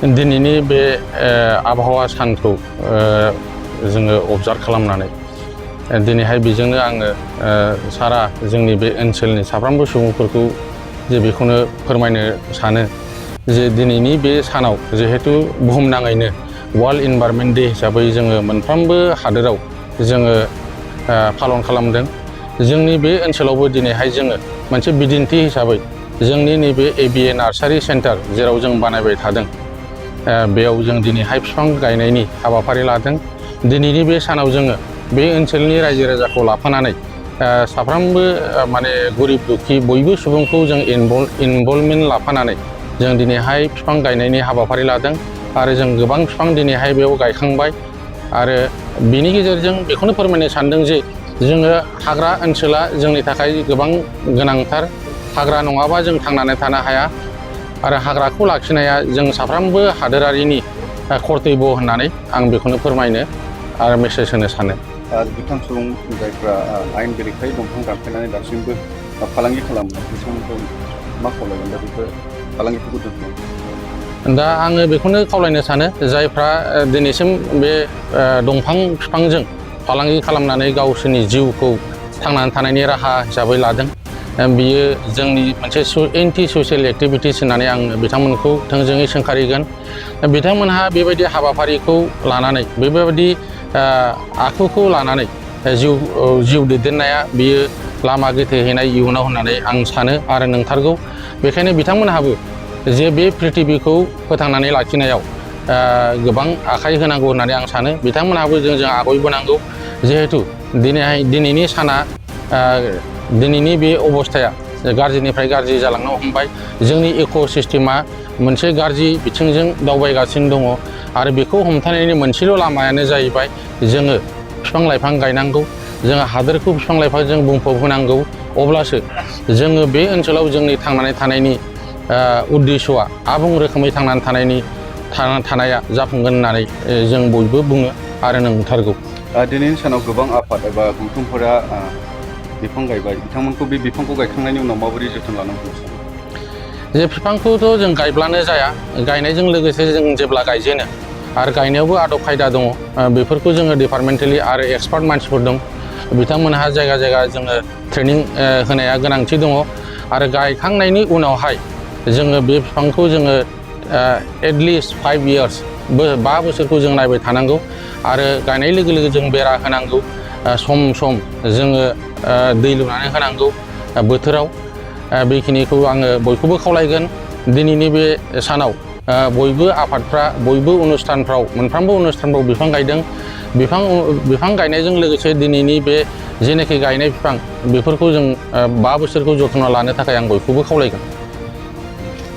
दिनैनि बे आबहावा सानखौ जोङो अबजार्भ खालामनानै दिनैहाय बेजोंनो आङो सारा जोंनि बे ओनसोलनि साफ्रोमबो सुबुंफोरखौ जे बेखौनो फोरमायनो सानो जे दिनैनि बे सानाव जिहेतु बुहुमनाङैनो वर्ल्ड इनभाइरनमेन्ट डे हिसाबै जोङो मोनफ्रोमबो हादोराव जोङो पालन खालामदों। जोंनि बे ओनसोलावबो दिनैहाय जोङो मोनसे बिदिन्थि हिसाबै जोंनि नैबे ABA नार्सारि सेन्टार जेराव जों बानायबाय थादों बेयाव जों दिनैहाय बिफां गायनायनि हाबाफारि लादों। दिनैनि बे सानाव जोङो बे ओनसोलनि रायजो राजाखौ लाफानानै साफ्रोमबो माने गरिब दुखि बयबो सुबुंखौ जों इनभल्भमेन्ट लाफानानै जों दिनैहाय बिफां गायनायनि हाबाफारि लादों आरो जों गोबां बिफां दिनैहाय बेयाव गायखांबाय। आरो बिनि गेजेरजों बेखौनो फोरमायनो सानदों जे जोङो हाग्रा ओनसोला जोंनि थाखाय गोबां गोनांथार। हाग्रा नङाबा जों थांनानै थानो हाया आरो हाग्राखौ लाखिनाया जों साफ्रोमबो हादोरारिनि कर्तब्य होननानै आं बेखौनो फोरमायनो आरो मेसेज होनो सानो। बिथां सुबुं जायफ्रा आयेन बेरेखायै दंफां दानफायनानै दासिमबो फालांगि खालामो बिथांमोनखौ मा खावलायगोन दा बेफोर फालांगिफोरखौ दोनथ'नो? दा आङो बेखौनो खावलायनो सानो जायफ्रा दिनैसिम बे दंफां बिफांजों फालांगि खालामनानै गावसोरनि जिउखौ थांनानै थानायनि राहा हिसाबै लादों बियो जोंनि मोनसे एन्टि ससियेल एक्टिभिटिस होननानै आं बिथांमोनखौ थोंजोङै सोंखारिगोन। बिथांमोनहा बेबायदि हाबाफारिखौ लानानै बेबायदि आखुखौ लानानै जिउ दैदेननाया बियो लामा गोथेहैनाय इयुनाव होननानै आं सानो आरो नंथारगौ। बेखायनो बिथांमोनहाबो जे बे प्रिथिबिखौ फोथांनानै लाखिनायाव गोबां आखाइ होनांगौ होननानै आं सानो। बिथांमोनहाबो जों आगयबोनांगौ जिहेथु दिनैनि साना दिनैनि बे अबस्थाया गाज्रिनिफ्राय गाज्रि जालांनो हमबाय। जोंनि इक' सिस्टेमा मोनसे गाज्रि बिथिंजों दावबायगासिनो दङ आरो बेखौ हमथानायनि मोनसेल' लामायानो जाहैबाय जोङो बिफां लाइफां गायनांगौ, जोङो हादोरखौ बिफां लाइफांजों बुंफब होनांगौ। अब्लासो जोङो बे ओनसोलाव जोंनि थांनानै थानायनि उद्देश्यआ आबुं रोखोमै थांनानै थानाया जाफुंगोन होननानै जों बयबो बुङो आरो नंथारगौ। दिनैनि सानाव गोबां आफाद एबा गौथुमफोरा बिफां गायबाय। बिथांमोनखौ बे बिफांखौ गायखांनायनि उनाव माबोरै जोथोन लानांगौ? जे बिफांखौथ' जों गायब्लानो जाया, गायनायजों लोगोसे जों जेब्ला गायजेनो आरो गायनायावबो आदब खायदा दङ बेफोरखौ जोङो डिपार्टमेन्टेलि आरो एक्सपार्ट मानसिफोर दं बिथांमोनहा जायगा जायगा जोङो ट्रेनिं होनाया गोनांथि दङ। आरो गायखांनायनि उनावहाय जोङो बे बिफांखौ जोङो एटलिस्ट 5 इयार्स 5 बोसोरखौ जों नायबाय थानांगौ आरो गायनाय लोगो लोगो जों बेरा होनांगौ। सम सम जोङो दै लुनानै होनांगौ बोथोराव। बेखिनिखौ आङो बयखौबो खावलायगोन। दिनैनि बे सानाव बयबो आफादफ्रा बयबो मोनफ्रोमबो अनुस्थानफ्राव बिफां गायदों। बिफां गायनायजों लोगोसे दिनैनि बे जेनाखि गायनाय बिफां बेफोरखौ जों 5 बोसोरखौ जथ्न' लानो थाखाय आं बयखौबो खावलायगोन।